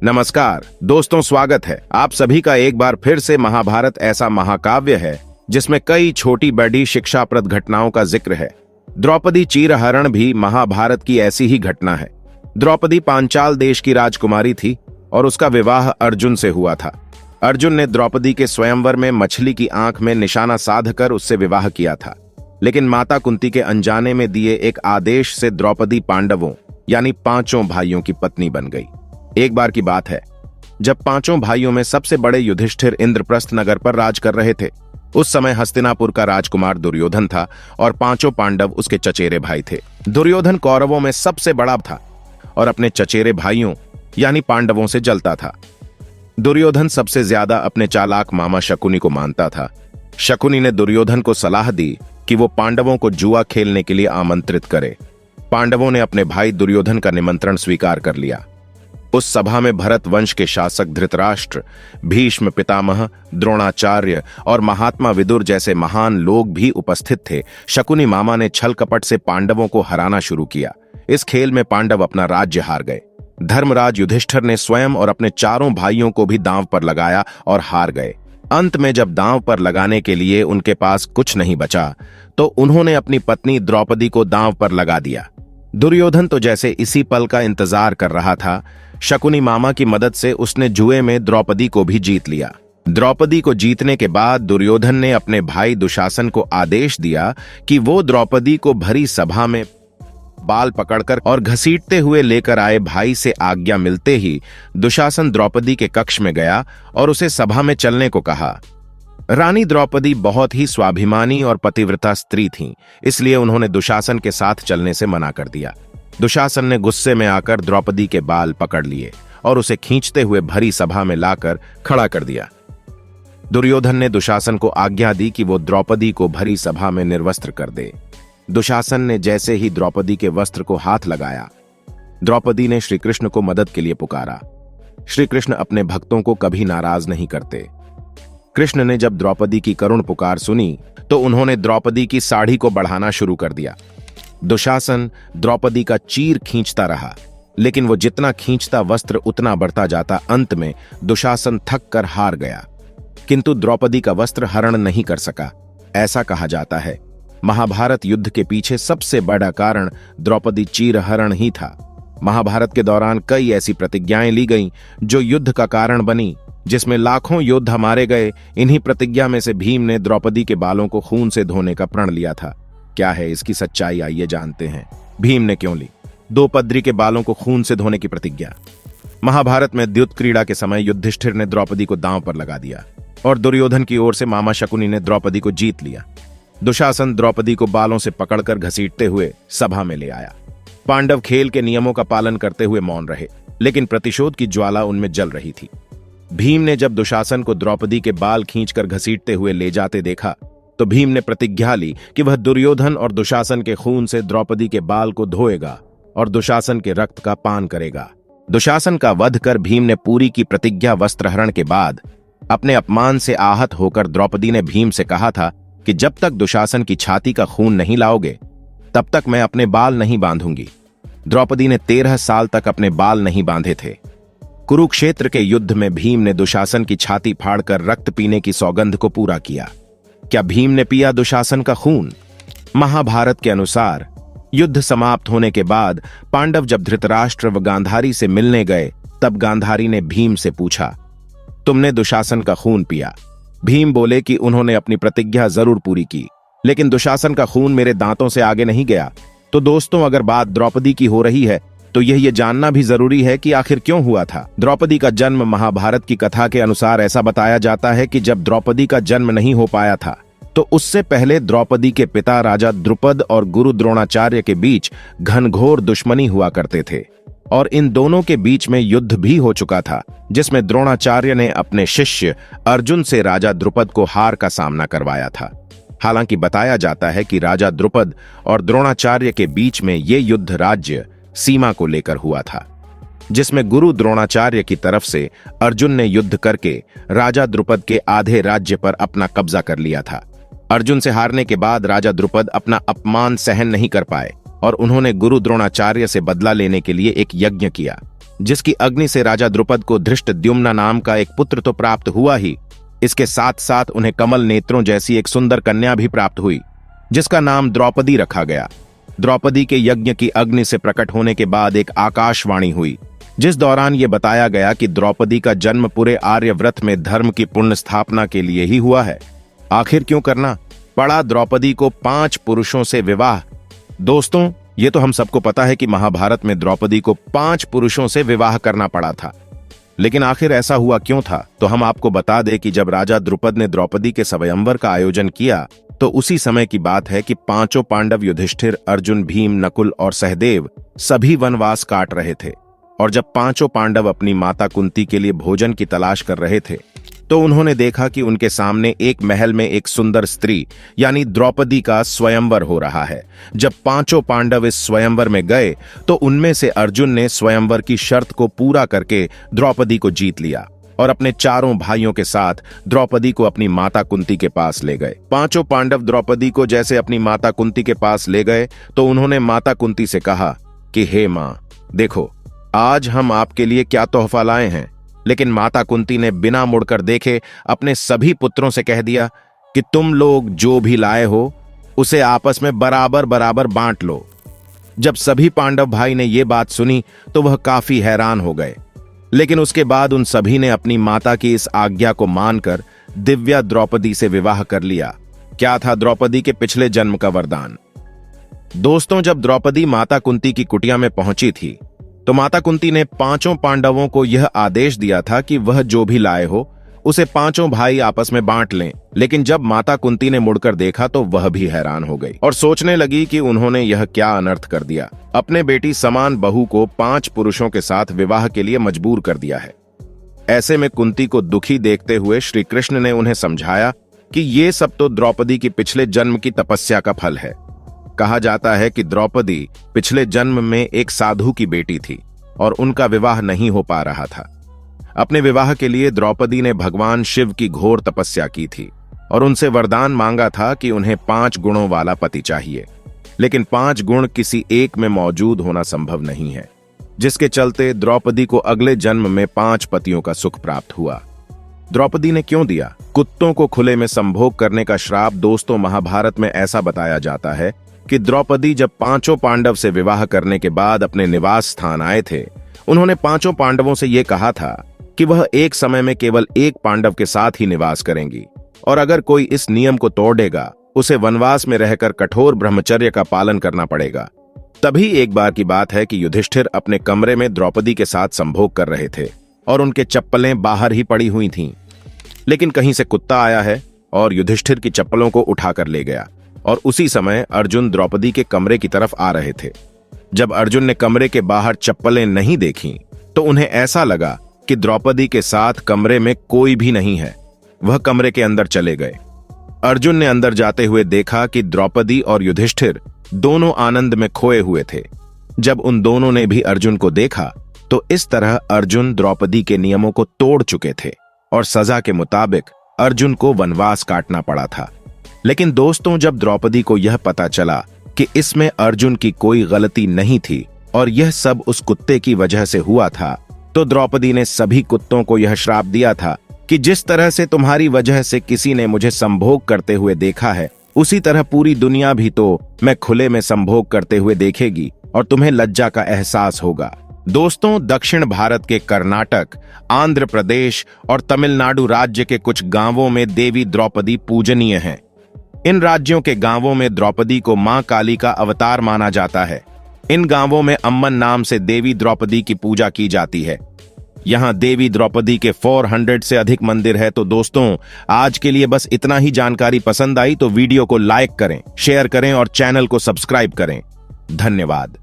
नमस्कार दोस्तों, स्वागत है आप सभी का एक बार फिर से। महाभारत ऐसा महाकाव्य है जिसमें कई छोटी बड़ी शिक्षाप्रद घटनाओं का जिक्र है। द्रौपदी चीरहरण भी महाभारत की ऐसी ही घटना है। द्रौपदी पांचाल देश की राजकुमारी थी और उसका विवाह अर्जुन से हुआ था। अर्जुन ने द्रौपदी के स्वयंवर में मछली की आंख में निशाना साधकर उससे विवाह किया था, लेकिन माता कुंती के अनजाने में दिए एक आदेश से द्रौपदी पांडवों यानी पांचों भाइयों की पत्नी बन गई। एक बार की बात है जब पांचों भाइयों में सबसे बड़े युधिष्ठिर इंद्रप्रस्थ नगर पर राज कर रहे थे। उस समय हस्तिनापुर का राजकुमार दुर्योधन था और पांचों पांडव उसके चचेरे भाई थे। दुर्योधन कौरवों में सबसे बड़ा था और अपने चचेरे भाइयों यानी पांडवों से जलता था। दुर्योधन सबसे ज्यादा अपने चालाक मामा शकुनी को मानता था। शकुनी ने दुर्योधन को सलाह दी कि वो पांडवों को जुआ खेलने के लिए आमंत्रित करे। पांडवों ने अपने भाई दुर्योधन का निमंत्रण स्वीकार कर लिया। उस सभा में भरत वंश के शासक धृतराष्ट्र, भीष्म पितामह, द्रोणाचार्य और महात्मा विदुर जैसे महान लोग भी उपस्थित थे। शकुनी मामा ने छल कपट से पांडवों को हराना शुरू किया। इस खेल में पांडव अपना राज्य हार गए। धर्मराज युधिष्ठिर ने स्वयं और अपने चारों भाइयों को भी दांव पर लगाया और हार गए। अंत में जब दांव पर लगाने के लिए उनके पास कुछ नहीं बचा तो उन्होंने अपनी पत्नी द्रौपदी को दांव पर लगा दिया। दुर्योधन तो जैसे इसी पल का इंतजार कर रहा था। शकुनी मामा की मदद से उसने जुए में द्रौपदी को भी जीत लिया। द्रौपदी को जीतने के बाद दुर्योधन ने अपने भाई दुशासन को आदेश दिया कि वो द्रौपदी को भरी सभा में बाल पकड़कर और घसीटते हुए लेकर आए। भाई से आज्ञा मिलते ही दुशासन द्रौपदी के कक्ष में गया और उसे सभा में चलने को कहा। रानी द्रौपदी बहुत ही स्वाभिमानी और पतिव्रता स्त्री थीं, इसलिए उन्होंने दुशासन के साथ चलने से मना कर दिया। दुशासन ने गुस्से में आकर द्रौपदी के बाल पकड़ लिए और उसे खींचते हुए भरी सभा में लाकर खड़ा कर दिया। दुर्योधन ने दुशासन को आज्ञा दी कि वो द्रौपदी को भरी सभा में निर्वस्त्र कर दे। दुशासन ने जैसे ही द्रौपदी के वस्त्र को हाथ लगाया, द्रौपदी ने श्री कृष्ण को मदद के लिए पुकारा। श्री कृष्ण अपने भक्तों को कभी नाराज नहीं करते। कृष्ण ने जब द्रौपदी की करुण पुकार सुनी तो उन्होंने द्रौपदी की साड़ी को बढ़ाना शुरू कर दिया। दुशासन द्रौपदी का चीर खींचता रहा, लेकिन वो जितना खींचता वस्त्र उतना बढ़ता जाता। अंत में दुशासन थक कर हार गया, किंतु द्रौपदी का वस्त्र हरण नहीं कर सका। ऐसा कहा जाता है महाभारत युद्ध के पीछे सबसे बड़ा कारण द्रौपदी चीरहरण ही था। महाभारत के दौरान कई ऐसी प्रतिज्ञाएं ली गईं जो युद्ध का कारण बनी, जिसमें लाखों योद्धा मारे गए। इन्हीं प्रतिज्ञा में से भीम ने द्रौपदी के बालों को खून से धोने का प्रण लिया था। क्या है इसकी सच्चाई, आइए जानते हैं। भीम ने क्यों ली द्रौपदी के बालों को खून से धोने की प्रतिज्ञा? महाभारत में द्युत क्रीड़ा के समय युधिष्ठिर ने द्रौपदी को दांव पर लगा दिया और दुर्योधन की ओर से मामा शकुनी ने द्रौपदी को जीत लिया। दुशासन द्रौपदी को बालों से पकड़कर घसीटते हुए सभा में ले आया। पांडव खेल के नियमों का पालन करते हुए मौन रहे, लेकिन प्रतिशोध की ज्वाला उनमें जल रही थी। भीम ने जब दुशासन को द्रौपदी के बाल खींचकर घसीटते हुए ले जाते देखा तो भीम ने प्रतिज्ञा ली कि वह दुर्योधन और दुशासन के खून से द्रौपदी के बाल को धोएगा और दुशासन के रक्त का पान करेगा। दुशासन का वध कर भीम ने पूरी की प्रतिज्ञा वस्त्रहरण के बाद अपने अपमान से आहत होकर द्रौपदी ने भीम से कहा था कि जब तक दुशासन की छाती का खून नहीं लाओगे तब तक मैं अपने बाल नहीं बांधूंगी। द्रौपदी ने 13 साल तक अपने बाल नहीं बांधे थे। कुरुक्षेत्र के युद्ध में भीम ने दुशासन की छाती फाड़कर रक्त पीने की सौगंध को पूरा किया। क्या भीम ने पिया दुशासन का खून? महाभारत के अनुसार युद्ध समाप्त होने के बाद पांडव जब धृतराष्ट्र व गांधारी से मिलने गए तब गांधारी ने भीम से पूछा, तुमने दुशासन का खून पिया? भीम बोले कि उन्होंने अपनी प्रतिज्ञा जरूर पूरी की, लेकिन दुशासन का खून मेरे दांतों से आगे नहीं गया। तो दोस्तों, अगर बात द्रौपदी की हो रही है तो ये जानना भी जरूरी है कि आखिर क्यों हुआ था। द्रौपदी का जन्म महाभारत की कथा के अनुसार ऐसा बताया जाता है कि जब द्रौपदी का जन्म नहीं हो पाया था तो उससे पहले द्रौपदी के पिता राजा द्रुपद और गुरु द्रोणाचार्य के बीच घनघोर दुश्मनी हुआ करते थे और इन दोनों के बीच में युद्ध भी हो चुका था, जिसमें द्रोणाचार्य ने अपने शिष्य अर्जुन से राजा द्रुपद को हार का सामना करवाया था। हालांकि बताया जाता है कि राजा द्रुपद और द्रोणाचार्य के बीच में ये युद्ध राज्य सीमा को लेकर हुआ था, जिसमें गुरु द्रोणाचार्य की तरफ से अर्जुन ने युद्ध करके राजा द्रुपद के आधे राज्य पर अपना कब्जा कर लिया था। अर्जुन से हारने के बाद राजा द्रुपद अपना अपमान सहन नहीं कर पाए और उन्होंने गुरु द्रोणाचार्य से बदला लेने के लिए एक यज्ञ किया। जिसकी अग्नि से राजा द्रुपद को धृष्टद्युम्न नाम का एक पुत्र तो प्राप्त हुआ ही, इसके साथ साथ उन्हें कमल नेत्रों जैसी एक सुंदर कन्या भी प्राप्त हुई, जिसका नाम द्रौपदी रखा गया। द्रौपदी के यज्ञ की अग्नि से प्रकट होने के बाद एक आकाशवाणी हुई, जिस दौरान यह बताया गया कि द्रौपदी का जन्म पूरे आर्यव्रत में धर्म की पुण्य स्थापना के लिए ही हुआ है। आखिर क्यों करना पड़ा द्रौपदी को 5 पुरुषों से विवाह? दोस्तों, ये तो हम सबको पता है कि महाभारत में द्रौपदी को 5 पुरुषों से विवाह करना पड़ा था, लेकिन आखिर ऐसा हुआ क्यों था? तो हम आपको बता दें कि जब राजा द्रुपद ने द्रौपदी के स्वयंवर का आयोजन किया, तो उसी समय की बात है कि 5 पांडव युधिष्ठिर, अर्जुन, भीम, नकुल और सहदेव सभी वनवास काट रहे थे। और जब 5 पांडव अपनी माता कुंती के लिए भोजन की तलाश कर रहे थे, तो उन्होंने देखा कि उनके सामने एक महल में एक सुंदर स्त्री यानी द्रौपदी का स्वयंवर हो रहा है। जब 5 पांडव इस स्वयंवर में गए, तो उनमें से अर्जुन ने स्वयंवर की शर्त को पूरा करके द्रौपदी को जीत लिया और अपने 4 भाइयों के साथ द्रौपदी को अपनी माता कुंती के पास ले गए। 5 पांडव द्रौपदी को जैसे अपनी माता कुंती के पास ले गए, तो उन्होंने माता कुंती से कहा कि हे मां, देखो आज हम आपके लिए क्या तोहफा लाए हैं। लेकिन माता कुंती ने बिना मुड़कर देखे अपने सभी पुत्रों से कह दिया कि तुम लोग जो भी लाए हो उसे आपस में बराबर बराबर बांट लो। जब सभी पांडव भाई ने यह बात सुनी, तो वह काफी हैरान हो गए, लेकिन उसके बाद उन सभी ने अपनी माता की इस आज्ञा को मानकर दिव्या द्रौपदी से विवाह कर लिया। क्या था द्रौपदी के पिछले जन्म का वरदान? दोस्तों, जब द्रौपदी माता कुंती की कुटिया में पहुंची थी, तो माता कुंती ने 5 पांडवों को यह आदेश दिया था कि वह जो भी लाए हो उसे 5 भाई आपस में बांट लें। लेकिन जब माता कुंती ने मुड़कर देखा, तो वह भी हैरान हो गई और सोचने लगी कि उन्होंने यह क्या अनर्थ कर दिया। अपने बेटी समान बहू को 5 पुरुषों के साथ विवाह के लिए मजबूर कर दिया है। ऐसे में कुंती को दुखी देखते हुए श्री कृष्ण ने उन्हें समझाया कि ये सब तो द्रौपदी की पिछले जन्म की तपस्या का फल है। कहा जाता है कि द्रौपदी पिछले जन्म में एक साधु की बेटी थी और उनका विवाह नहीं हो पा रहा था। अपने विवाह के लिए द्रौपदी ने भगवान शिव की घोर तपस्या की थी और उनसे वरदान मांगा था कि उन्हें 5 गुणों वाला पति चाहिए। लेकिन 5 गुण किसी एक में मौजूद होना संभव नहीं है, जिसके चलते द्रौपदी को अगले जन्म में 5 पतियों का सुख प्राप्त हुआ। द्रौपदी ने क्यों दिया कुत्तों को खुले में संभोग करने का श्राप? दोस्तों, महाभारत में ऐसा बताया जाता है कि द्रौपदी जब 5 पांडव से विवाह करने के बाद अपने निवास स्थान आए थे, उन्होंने 5 पांडवों से यह कहा था कि वह एक समय में केवल एक पांडव के साथ ही निवास करेंगी और अगर कोई इस नियम को तोड़ेगा, उसे वनवास में रहकर कठोर ब्रह्मचर्य का पालन करना पड़ेगा। तभी एक बार की बात है कि युधिष्ठिर अपने कमरे में द्रौपदी के साथ संभोग कर रहे थे और उनके चप्पलें बाहर ही पड़ी हुई थीं। लेकिन कहीं से कुत्ता आया है और युधिष्ठिर की चप्पलों को उठाकर ले गया और उसी समय अर्जुन द्रौपदी के कमरे की तरफ आ रहे थे। जब अर्जुन ने कमरे के बाहर चप्पलें नहीं देखीं, तो उन्हें ऐसा लगा कि द्रौपदी के साथ कमरे में कोई भी नहीं है। वह कमरे के अंदर चले गए। अर्जुन ने अंदर जाते हुए देखा कि द्रौपदी और युधिष्ठिर दोनों आनंद में खोए हुए थे। जब उन दोनों ने भी अर्जुन को देखा, तो इस तरह अर्जुन द्रौपदी के नियमों को तोड़ चुके थे और सजा के मुताबिक अर्जुन को वनवास काटना पड़ा था। लेकिन दोस्तों, जब द्रौपदी को यह पता चला कि इसमें अर्जुन की कोई गलती नहीं थी और यह सब उस कुत्ते की वजह से हुआ था, तो द्रौपदी ने सभी कुत्तों को यह श्राप दिया था कि जिस तरह से तुम्हारी वजह से किसी ने मुझे संभोग करते हुए देखा है, उसी तरह पूरी दुनिया भी तो मैं खुले में संभोग करते हुए देखेगी और तुम्हें लज्जा का एहसास होगा। दोस्तों, दक्षिण भारत के कर्नाटक, आंध्र प्रदेश और तमिलनाडु राज्य के कुछ गांवों में देवी द्रौपदी पूजनीय हैं। इन राज्यों के गांवों में द्रौपदी को मां काली का अवतार माना जाता है। इन गांवों में अम्मन नाम से देवी द्रौपदी की पूजा की जाती है। यहां देवी द्रौपदी के 400 से अधिक मंदिर है। तो दोस्तों, आज के लिए बस इतना ही। जानकारी पसंद आई तो वीडियो को लाइक करें, शेयर करें और चैनल को सब्सक्राइब करें। धन्यवाद।